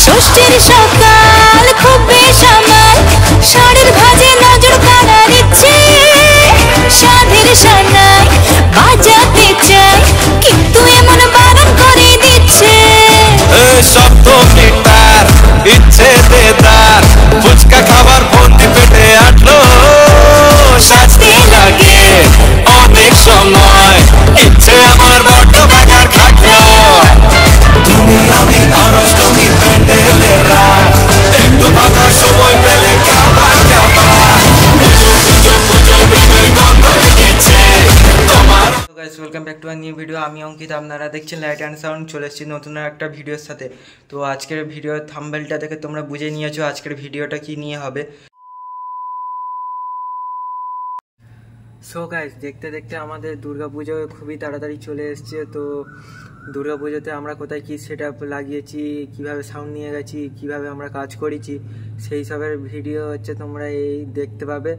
ষষ্ঠীর সকাল খুব বেসামাল, ষাঁড়ের ভাজে নজর কাড়ার ইচ্ছে, সাধের সানাই বাজাতে চাই কিন্তু এমন বারণ করে দিচ্ছে। শব্দ মিটার ইচ্ছে দেদার, ফুচকা খাবার বন্দি পেটে আটলো, শাস্তি লাগে অনেক সময়, ইচ্ছে আমার বড্ড বাগার খাটলো। তুমি আমি আরস তুমি প্যান্ডেলের রাত, একটু ভাবার সময় পেলে খাবার খাবার, গন্ধ লেগেছে তোমার। Welcome back to our new video. আমি অঙ্কিত, আপনারা দেখছেন লাইট অ্যান্ড সাউন্ড। চলে এসেছি নতুন একটা ভিডিওর সাথে। তো আজকের ভিডিওর থাম্বনেলটা দেখে তোমরা বুঝে নিয়েছো আজকের ভিডিওটা কি নিয়ে হবে। সো গাইস, দেখতে দেখতে আমাদের দুর্গাপুজো খুবই তাড়াতাড়ি চলে এসছে। তো দুর্গাপুজোতে আমরা কোথায় কী সেট আপ লাগিয়েছি, কীভাবে সাউন্ড নিয়ে গেছি, কীভাবে আমরা কাজ করেছি, সেই সবের ভিডিও হচ্ছে তোমরা এই দেখতে পাবে।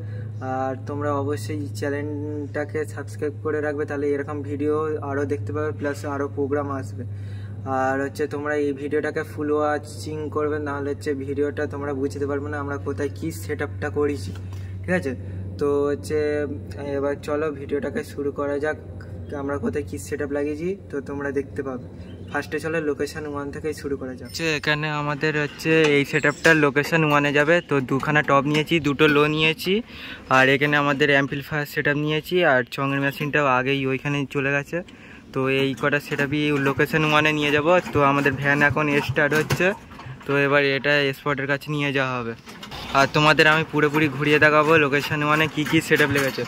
আর তোমরা অবশ্যই চ্যানেলটাকে সাবস্ক্রাইব করে রাখবে, তাহলে এরকম ভিডিও আরও দেখতে পাবে, প্লাস আরও প্রোগ্রাম আসবে। আর হচ্ছে তোমরা এই ভিডিওটাকে ফুল ওয়াচিং করবে, নাহলে হচ্ছে ভিডিওটা তোমরা বুঝতে পারবে না আমরা কোথায় কী সেট আপটা করেছি, ঠিক আছে? তো হচ্ছে এবার চলো ভিডিওটাকে শুরু করা যাক, আমরা কোথায় কী সেট আপ লাগিয়েছি তো তোমরা দেখতে পাবে। ফার্স্টে চলো লোকেশন 1 থেকেই শুরু করা যাক। এখানে আমাদের হচ্ছে এই সেট আপটার লোকেশন 1-এ যাবে। তো দুখানা টপ নিয়েছি, দুটো লো নিয়েছি, আর এখানে আমাদের অ্যাম্পলিফায়ার সেট আপ নিয়েছি, আর চঙের মেশিনটাও আগেই ওইখানেই চলে গেছে। তো এই কটা সেট আপই লোকেশন 1-এ নিয়ে যাব। তো আমাদের ভ্যান এখন স্টার্ট হচ্ছে, তো এবার এটা স্পটের কাছে নিয়ে যাওয়া হবে। আর তোমাদের আমি পুরোপুরি ঘুরিয়ে দেখাবো লোকেশন 1-এ কী কী সেট আপ লেগেছে।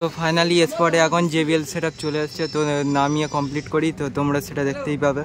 তো ফাইনালি স্পটে এখন JBL সেট আপ চলে আসছে। তো নামিয়ে কমপ্লিট করি, তো তোমরা সেটা দেখতেই পাবে।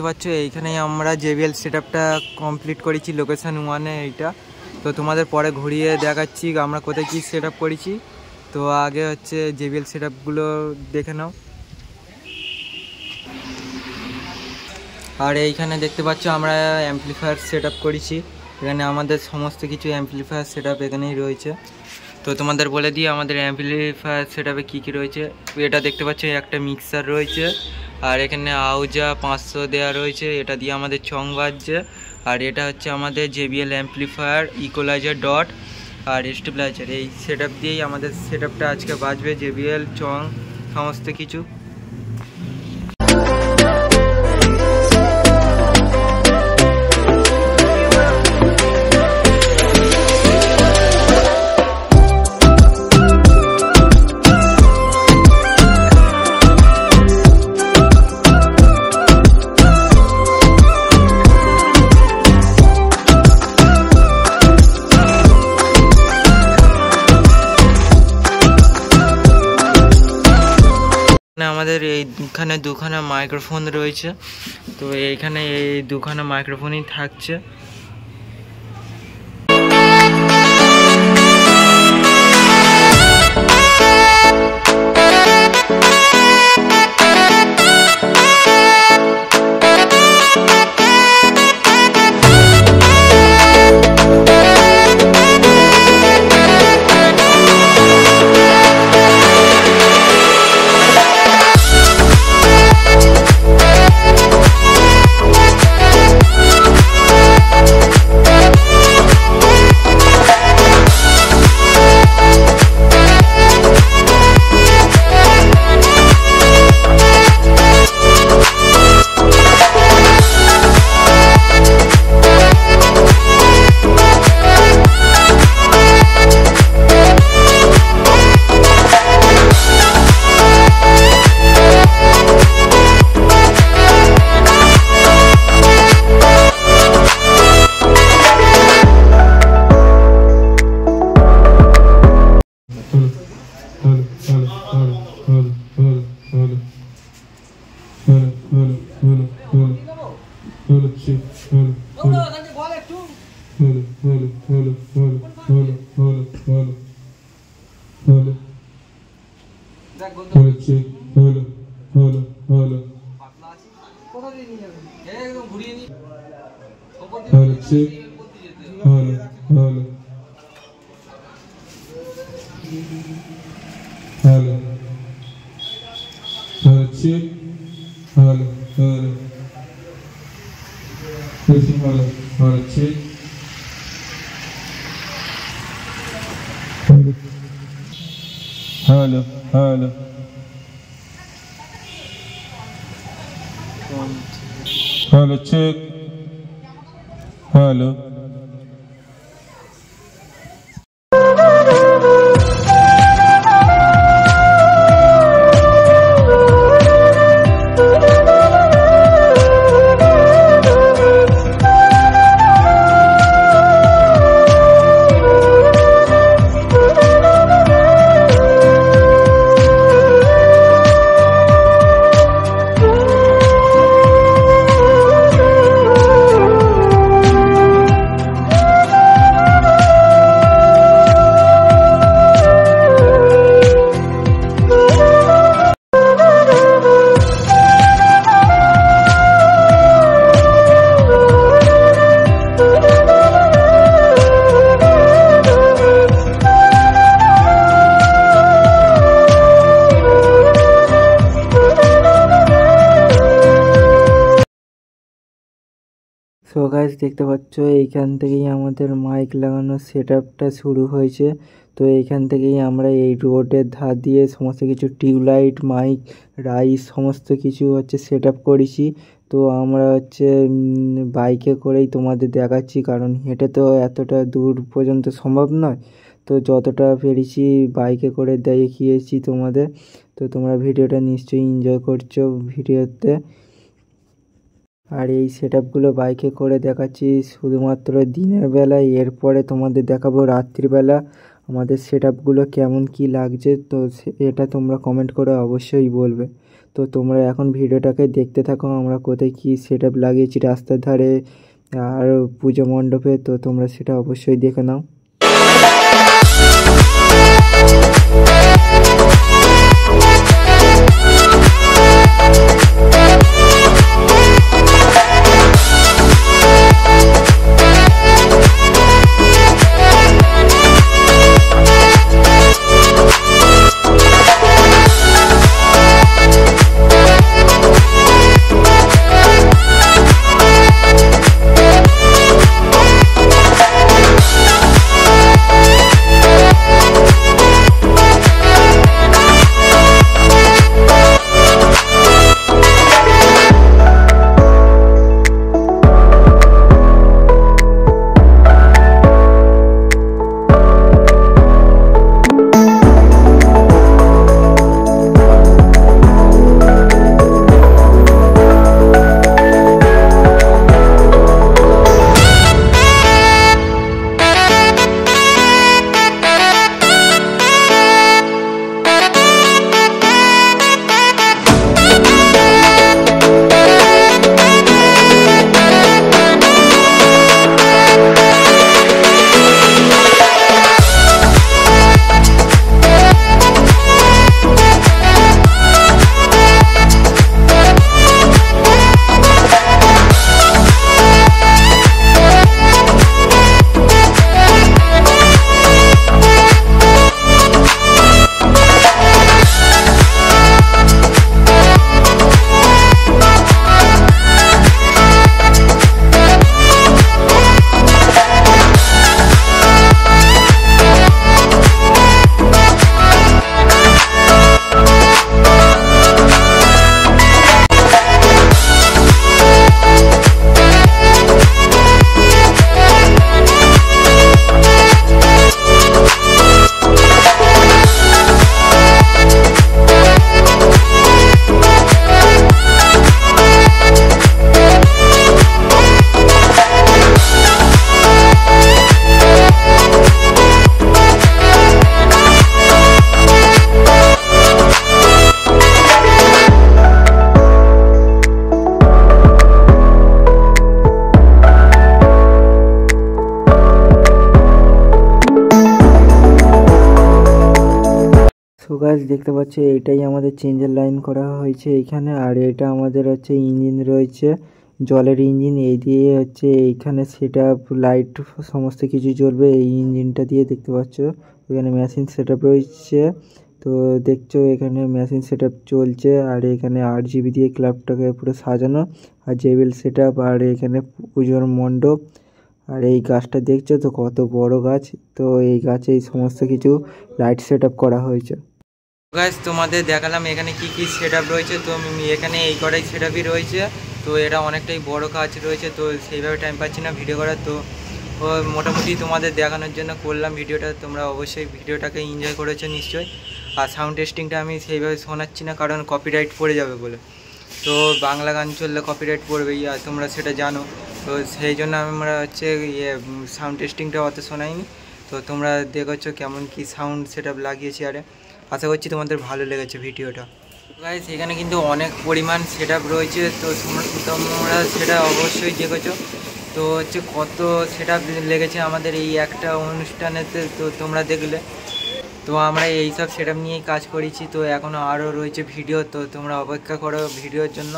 পাচ্ছ এইখানেই আমরা JBL সেটআপটা কমপ্লিট করেছি লোকেশন 1-এ এইটা। তো তোমাদের পরে ঘুরিয়ে দেখাচ্ছি আমরা কোথায় কী সেটআপ করেছি। তো আগে হচ্ছে JBL সেটআপগুলো দেখে নাও। আর এইখানে দেখতে পাচ্ছ আমরা অ্যাম্পলিফায়ার সেটআপ করেছি। এখানে আমাদের সমস্ত কিছু অ্যাম্পলিফায়ার সেটআপ এখানেই রয়েছে। তো তোমাদের বলে দিই আমাদের অ্যাম্পলিফায়ার সেটআপে কী কী রয়েছে। এটা দেখতে পাচ্ছ একটা মিক্সার রয়েছে, আর এখানে আউজা 500 দেওয়া রয়েছে, এটা দিয়ে আমাদের চং বাজছে। আর এটা হচ্ছে আমাদের JBL অ্যাম্পলিফায়ার ইকুয়ালাইজার ডট আর স্টেবিলাইজার। এই সেটআপ দিয়েই আমাদের সেটআপটা আজকে বাজবে, JBL চং সমস্ত কিছু। আমাদের এইখানে দুখানা মাইক্রোফোন রয়েছে। তো এইখানে এই দুখানা মাইক্রোফোনই থাকছে। Hello, hello. Hello, check. Hello. So guys দেখতে পাচ্ছ এইখান থেকেই আমাদের মাইক লাগানোর সেটআপটা শুরু হয়েছে। তো এইখান থেকেই আমরা এই রোডের ধার দিয়ে সমস্ত কিছু টিউবলাইট মাইক রাইস সমস্ত কিছু হচ্ছে সেটআপ করেছি। তো আমরা হচ্ছে বাইকে করেই তোমাদের দেখাচ্ছি, কারণ হেঁটে তো এতটা দূর পর্যন্ত সম্ভব নয়। তো যতটা পেরেছি বাইকে করে দেখিয়েছি তোমাদের। তো তোমরা ভিডিওটা নিশ্চয়ই এনজয় করছো ভিডিওতে। আর এই সেটআপগুলো বাইকে করে দেখাচ্ছি শুধুমাত্র দিনের বেলায়, এরপরে তোমাদের দেখাবো রাত্রিবেলা আমাদের সেটআপগুলো কেমন কি লাগছে। তো এটা তোমরা কমেন্ট করে অবশ্যই বলবে। তো তোমরা এখন ভিডিওটাকে দেখতে থাকো, আমরা কোথায় কী সেট আপ লাগিয়েছি রাস্তার ধারে আর পুজো মণ্ডপে, তো তোমরা সেটা অবশ্যই দেখে নাও। সো গাইস দেখতে পাচ্ছি এটাই আমাদের চেঞ্জের লাইন করা হয়েছে এইখানে, আর এটা আমাদের হচ্ছে ইঞ্জিন রয়েছে, জলের ইঞ্জিন। এই দিয়ে হচ্ছে এইখানে সেট আপ লাইট সমস্ত কিছু জ্বলবে এই ইঞ্জিনটা দিয়ে। দেখতে পাচ্ছ এখানে মেশিন সেট আপ রয়েছে, তো দেখছো এখানে মেশিন সেট আপ চলছে। আর এখানে 8 GB দিয়ে ক্লাবটাকে পুরো সাজানো, আর JBL সেট আপ, আর এখানে পুজোর মণ্ডপ। আর এই গাছটা দেখছো তো কত বড় গাছ, তো এই গাছে এই সমস্ত কিছু লাইট সেট আপ করা হয়েছে। গাইস তোমাদের দেখালাম এখানে কি কি সেটআপ রয়েছে, তো এখানে এই কটাই সেটআপই রয়েছে। তো এটা অনেকটাই বড় কাজ রয়েছে, তো সেইভাবে টাইম পাচ্ছি না ভিডিও করার, তো মোটামুটি তোমাদের দেখানোর জন্য করলাম ভিডিওটা। তোমরা অবশ্যই ভিডিওটাকে এনজয় করেছো নিশ্চয়ই। আর সাউন্ড টেস্টিংটা আমি সেইভাবে শোনাচ্ছি না, কারণ কপিরাইট পড়ে যাবে বলে। তো বাংলা গান চললে কপিরাইট পড়বেই, আর তোমরা সেটা জানো। তো সেই জন্য আমরা হচ্ছে সাউন্ড টেস্টিংটা অত শোনাইনি। তো তোমরা দেখেছো কেমন কি সাউন্ড সেটআপ লাগিয়েছি, আরে আশা করছি তোমাদের ভালো লেগেছে ভিডিওটা। গাইস এখানে কিন্তু অনেক পরিমাণ সেটআপ রয়েছে, তো তোমরা সেটা অবশ্যই দেখেছো। তো হচ্ছে কত সেটআপ লেগেছে আমাদের এই একটা অনুষ্ঠানেতে, তো তোমরা দেখলে। তো আমরা এইসব সেটআপ নিয়েই কাজ করেছি, তো এখনও আরও রয়েছে ভিডিও, তো তোমরা অপেক্ষা করো ভিডিওর জন্য।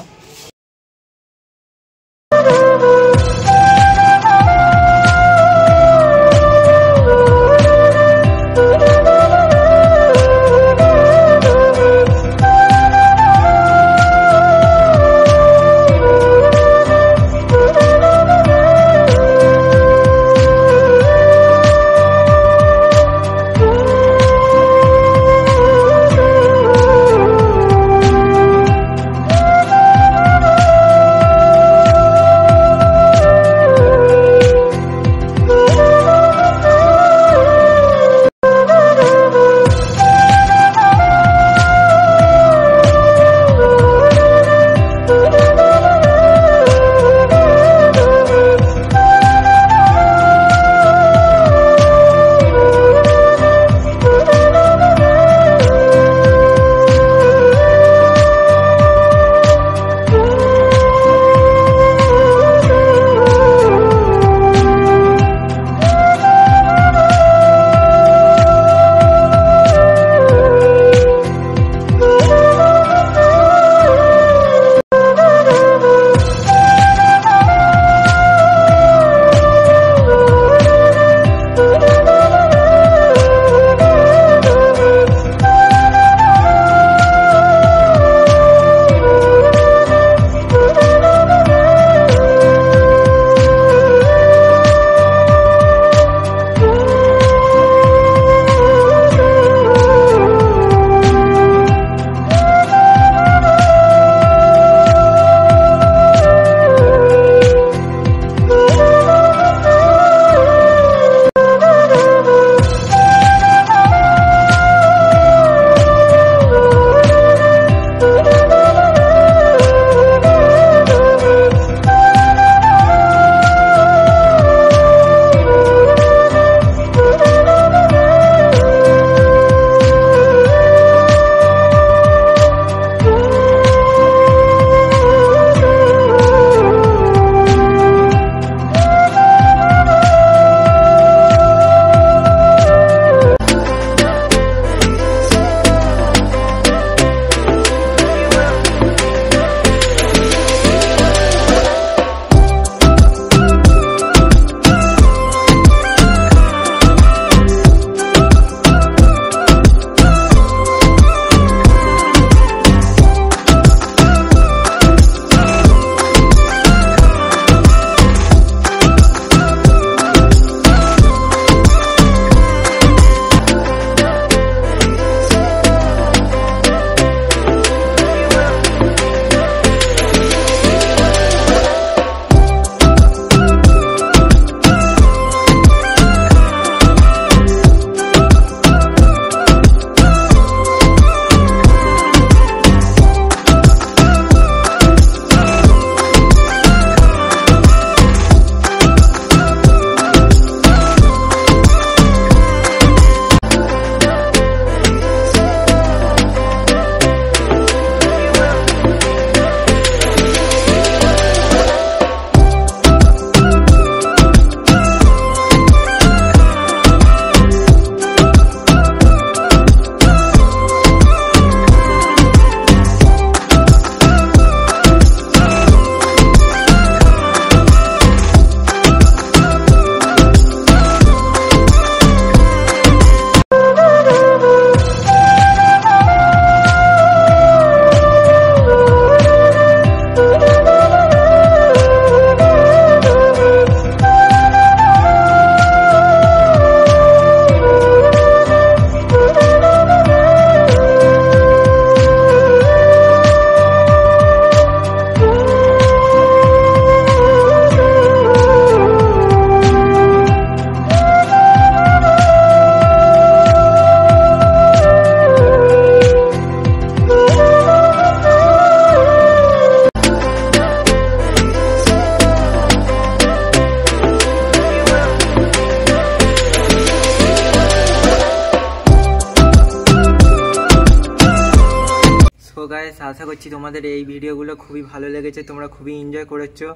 আশা করছি তোমাদের এই ভিডিওগুলো খুবই ভালো লেগেছে, তোমরা খুবই এনজয় করেছো।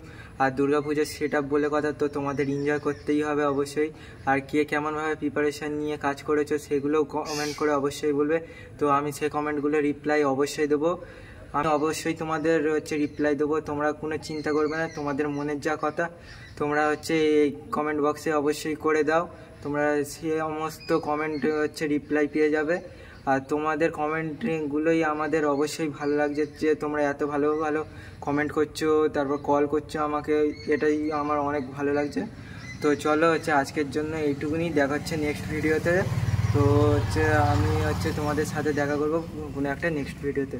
আর দুর্গাপুজোর সেট আপ বলে কথা, তো তোমাদের এনজয় করতেই হবে অবশ্যই। আর কে কেমনভাবে প্রিপারেশান নিয়ে কাজ করেছো সেগুলোও কমেন্ট করে অবশ্যই বলবে। তো আমি সেই কমেন্টগুলো রিপ্লাই অবশ্যই দেবো, আমি অবশ্যই তোমাদের রিপ্লাই দেবো। তোমরা কোনো চিন্তা করবে না, তোমাদের মনের যা কথা তোমরা এই কমেন্ট বক্সে অবশ্যই করে দাও। তোমরা সমস্ত কমেন্ট রিপ্লাই পেয়ে যাবে। আর তোমাদের কমেন্টগুলোই আমাদের অবশ্যই ভালো লাগছে, যে তোমরা এত ভালো ভালো কমেন্ট করছো, তারপর কল করছো আমাকে, এটাই আমার অনেক ভালো লাগছে। তো চলো আজকের জন্য এইটুকুনি, দেখা হচ্ছে নেক্সট ভিডিওতে। তো আমি তোমাদের সাথে দেখা করবো কোনো একটা নেক্সট ভিডিওতে।